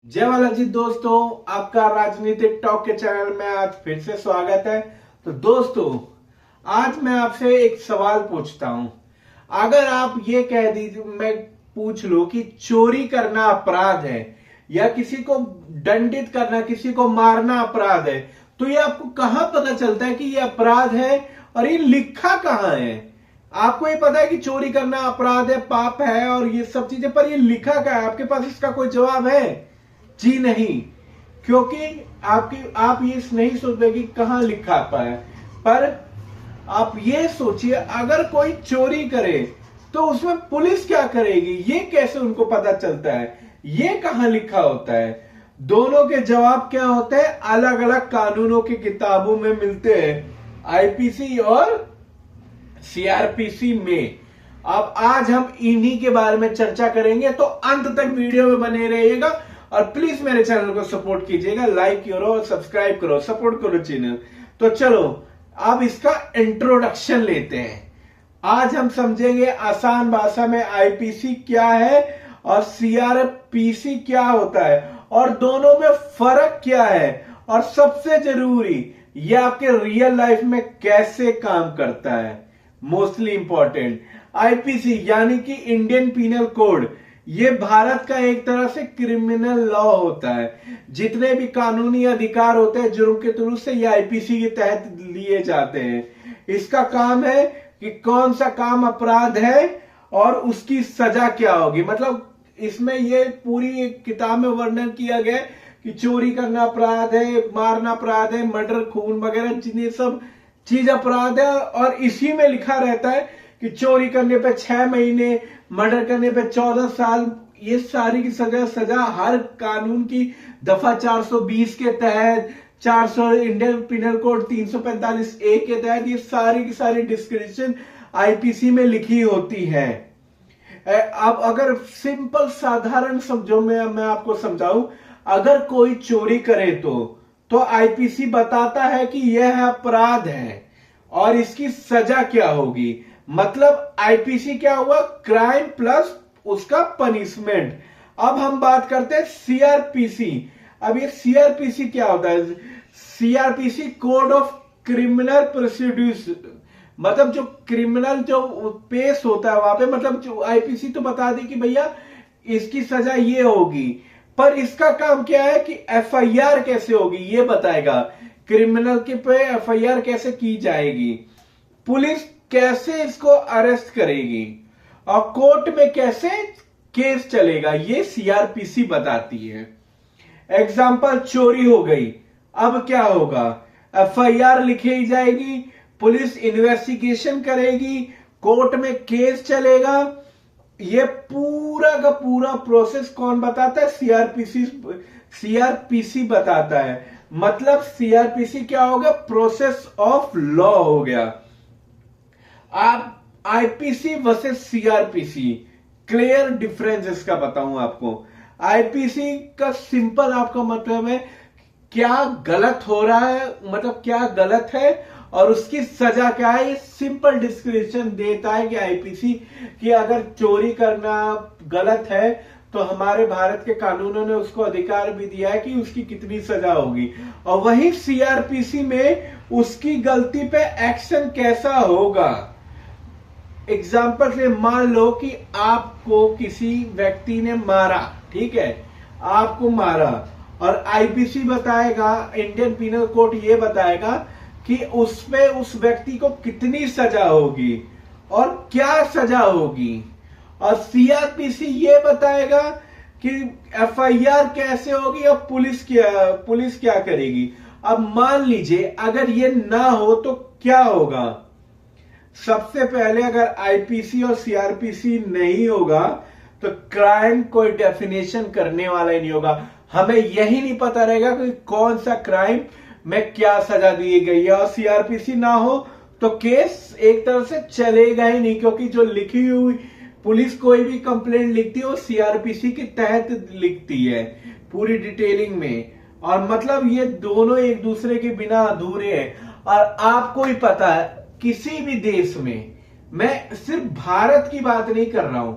जय वाला जी दोस्तों, आपका राजनीतिक टॉक के चैनल में आज फिर से स्वागत है। तो दोस्तों, आज मैं आपसे एक सवाल पूछता हूं। अगर आप ये कह दीजिए, मैं पूछ लूं कि चोरी करना अपराध है या किसी को दंडित करना, किसी को मारना अपराध है, तो ये आपको कहां पता चलता है कि ये अपराध है और ये लिखा कहां है? आपको ये पता है कि चोरी करना अपराध है, पाप है और ये सब चीजें, पर ये लिखा क्या है? आपके पास इसका कोई जवाब है? जी नहीं, क्योंकि आप ये नहीं सोचते कि कहां लिखा है। पर आप ये सोचिए, अगर कोई चोरी करे तो उसमें पुलिस क्या करेगी? ये कैसे उनको पता चलता है? ये कहां लिखा होता है? दोनों के जवाब क्या होते हैं? अलग अलग कानूनों की किताबों में मिलते हैं, आईपीसी और सीआरपीसी में। अब आज हम इन्हीं के बारे में चर्चा करेंगे, तो अंत तक वीडियो में बने रहिएगा और प्लीज मेरे चैनल को सपोर्ट कीजिएगा, लाइक करो, सब्सक्राइब करो, सपोर्ट करो चैनल। तो चलो अब इसका इंट्रोडक्शन लेते हैं। आज हम समझेंगे आसान भाषा में आईपीसी क्या है और सीआरपीसी क्या होता है और दोनों में फर्क क्या है, और सबसे जरूरी ये आपके रियल लाइफ में कैसे काम करता है। मोस्टली इंपॉर्टेंट, आईपीसी यानी कि इंडियन पीनल कोड, ये भारत का एक तरह से क्रिमिनल लॉ होता है। जितने भी कानूनी अधिकार होते हैं जुर्म के थ्रू से, ये आईपीसी के तहत लिए जाते हैं। इसका काम है कि कौन सा काम अपराध है और उसकी सजा क्या होगी। मतलब इसमें ये पूरी एक किताब में वर्णन किया गया है कि चोरी करना अपराध है, मारना अपराध है, मर्डर, खून वगैरह जिन्हें सब चीज अपराध है। और इसी में लिखा रहता है कि चोरी करने पे 6 महीने, मर्डर करने पे 14 साल। ये सारी की सजा हर कानून की दफा 420 के तहत, 400 इंडियन पिनल कोड 345A के तहत, ये सारी की सारी डिस्क्रिप्शन आईपीसी में लिखी होती है। अब अगर सिंपल साधारण समझो, मैं आपको समझाऊं, अगर कोई चोरी करे तो आईपीसी बताता है कि यह अपराध है और इसकी सजा क्या होगी। मतलब आईपीसी क्या हुआ? क्राइम प्लस उसका पनिशमेंट। अब हम बात करते हैं सीआरपीसी। अब ये सीआरपीसी क्या होता है? CrPC code of criminal procedure, मतलब जो क्रिमिनल जो पेश होता है वहां पे, मतलब जो आईपीसी तो बता दी कि भैया इसकी सजा ये होगी, पर इसका काम क्या है कि एफआईआर कैसे होगी ये बताएगा। क्रिमिनल के पे एफआईआर कैसे की जाएगी, पुलिस कैसे इसको अरेस्ट करेगी और कोर्ट में कैसे केस चलेगा, ये सीआरपीसी बताती है। एग्जाम्पल, चोरी हो गई, अब क्या होगा? एफआईआर लिखी जाएगी, पुलिस इन्वेस्टिगेशन करेगी, कोर्ट में केस चलेगा। ये पूरा का पूरा प्रोसेस कौन बताता है? सीआरपीसी बताता है। मतलब सीआरपीसी क्या हो गया? प्रोसेस ऑफ लॉ हो गया। आप IPC versus CrPC, clear difference इसका बताऊं आपको। आईपीसी का सिंपल आपका मतलब है क्या गलत हो रहा है, मतलब क्या गलत है और उसकी सजा क्या है। ये सिंपल डिस्क्रिप्शन देता है कि आईपीसी कि अगर चोरी करना गलत है तो हमारे भारत के कानूनों ने उसको अधिकार भी दिया है कि उसकी कितनी सजा होगी। और वहीं सीआरपीसी में उसकी गलती पे एक्शन कैसा होगा। एग्जाम्पल से मान लो कि आपको किसी व्यक्ति ने मारा, ठीक है, आपको मारा, और आईपीसी बताएगा, इंडियन पीनल कोड ये बताएगा कि उसमें उस व्यक्ति को कितनी सजा होगी और क्या सजा होगी। और सीआरपीसी ये बताएगा कि एफआईआर कैसे होगी और पुलिस क्या करेगी। अब मान लीजिए अगर ये ना हो तो क्या होगा? सबसे पहले अगर आईपीसी और सीआरपीसी नहीं होगा तो क्राइम कोई डेफिनेशन करने वाला ही नहीं होगा। हमें यही नहीं पता रहेगा कि कौन सा क्राइम में क्या सजा दी गई है। और सीआरपीसी ना हो तो केस एक तरह से चलेगा ही नहीं, क्योंकि जो लिखी हुई पुलिस कोई भी कंप्लेंट लिखती है वो सीआरपीसी के तहत लिखती है पूरी डिटेलिंग में। और मतलब ये दोनों एक दूसरे के बिना अधूरे हैं। और आपको ही पता है किसी भी देश में, मैं सिर्फ भारत की बात नहीं कर रहा हूं,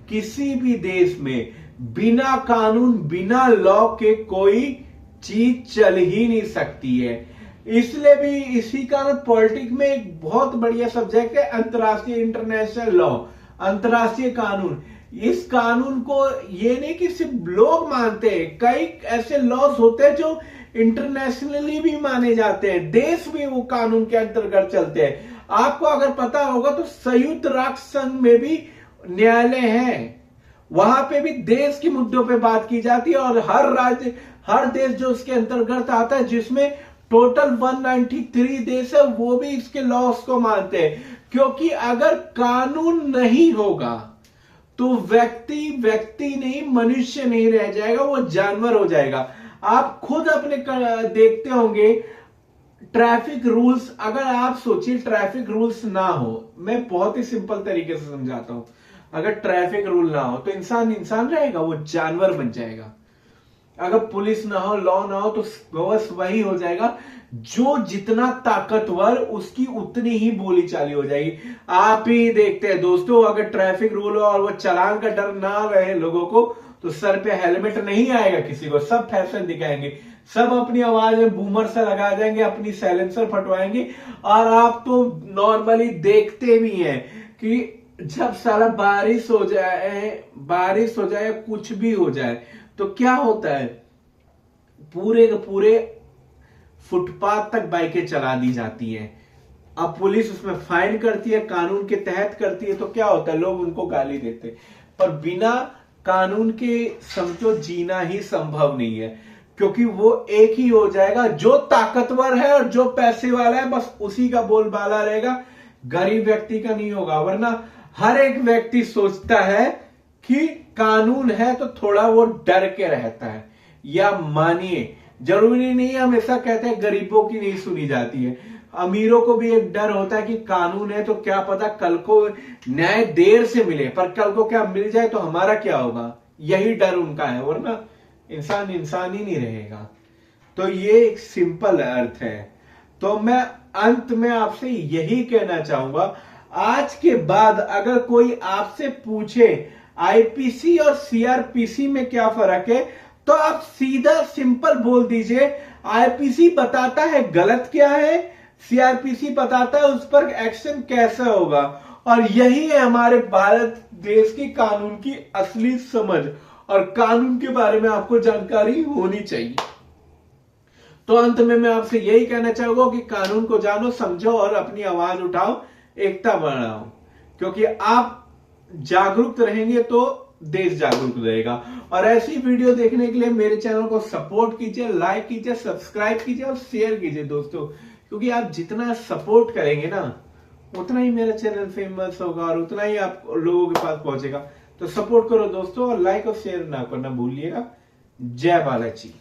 किसी भी देश में बिना कानून, बिना लॉ के कोई चीज चल ही नहीं सकती है। इसलिए भी इसी कारण पॉलिटिक्स में एक बहुत बढ़िया सब्जेक्ट है अंतर्राष्ट्रीय, इंटरनेशनल लॉ, अंतर्राष्ट्रीय कानून। इस कानून को ये नहीं कि सिर्फ लोग मानते हैं, कई ऐसे लॉज होते हैं जो इंटरनेशनली भी माने जाते हैं, देश भी वो कानून के अंतर्गत चलते हैं। आपको अगर पता होगा तो संयुक्त राष्ट्र संघ में भी न्यायालय है, वहां पे भी देश के मुद्दों पे बात की जाती है, और हर राज्य, हर देश जो उसके अंतर्गत आता है, जिसमें टोटल 193 देश है, वो भी इसके लॉस को मानते हैं। क्योंकि अगर कानून नहीं होगा तो व्यक्ति नहीं, मनुष्य नहीं रह जाएगा, वो जानवर हो जाएगा। आप खुद अपने देखते होंगे ट्रैफिक रूल्स, अगर आप सोचिए ट्रैफिक रूल्स ना हो, मैं बहुत ही सिंपल तरीके से समझाता हूं, अगर ट्रैफिक रूल ना हो तो इंसान रहेगा, वो जानवर बन जाएगा। अगर पुलिस ना हो, लॉ ना हो, तो बस वही हो जाएगा, जो जितना ताकतवर उसकी उतनी ही बोली चाली हो जाएगी। आप ही देखते हैं दोस्तों, अगर ट्रैफिक रूल हो और वो चालान का डर ना रहे लोगों को, तो सर पे हेलमेट नहीं आएगा किसी को, सब फैशन दिखाएंगे, सब अपनी आवाज में बूमर से लगा जाएंगे, अपनी साइलेंसर फटवाएंगे। और आप तो नॉर्मली देखते भी हैं कि जब साला बारिश हो जाए, कुछ भी हो जाए, तो क्या होता है, पूरे के पूरे फुटपाथ तक बाइकें चला दी जाती हैं। अब पुलिस उसमें फाइन करती है, कानून के तहत करती है, तो क्या होता है, लोग उनको गाली देते। पर बिना कानून के समझो जीना ही संभव नहीं है, क्योंकि वो एक ही हो जाएगा, जो ताकतवर है और जो पैसे वाला है बस उसी का बोलबाला रहेगा, गरीब व्यक्ति का नहीं होगा। वरना हर एक व्यक्ति सोचता है कि कानून है तो थोड़ा वो डर के रहता है। या मानिए, जरूरी नहीं है हमेशा कहते हैं गरीबों की नहीं सुनी जाती है, अमीरों को भी एक डर होता है कि कानून है तो क्या पता कल को न्याय देर से मिले, पर कल को क्या मिल जाए तो हमारा क्या होगा, यही डर उनका है। वरना इंसान ही नहीं रहेगा। तो ये एक सिंपल अर्थ है। तो मैं अंत में आपसे यही कहना चाहूंगा, आज के बाद अगर कोई आपसे पूछे आईपीसी और सीआरपीसी में क्या फर्क है, तो आप सीधा सिंपल बोल दीजिए, आईपीसी बताता है गलत क्या है, सीआरपीसी बताता है उस पर एक्शन कैसा होगा। और यही है हमारे भारत देश की कानून की असली समझ, और कानून के बारे में आपको जानकारी होनी चाहिए। तो अंत में मैं आपसे यही कहना चाहूंगा कि कानून को जानो, समझो और अपनी आवाज उठाओ, एकता बढ़ाओ, क्योंकि आप जागरूक रहेंगे तो देश जागरूक रहेगा। और ऐसी वीडियो देखने के लिए मेरे चैनल को सपोर्ट कीजिए, लाइक कीजिए, सब्सक्राइब कीजिए और शेयर कीजिए दोस्तों, क्योंकि आप जितना सपोर्ट करेंगे ना, उतना ही मेरा चैनल फेमस होगा और उतना ही आप लोगों के पास पहुंचेगा। तो सपोर्ट करो दोस्तों, और लाइक और शेयर ना करना भूलिएगा। जय बालाजी।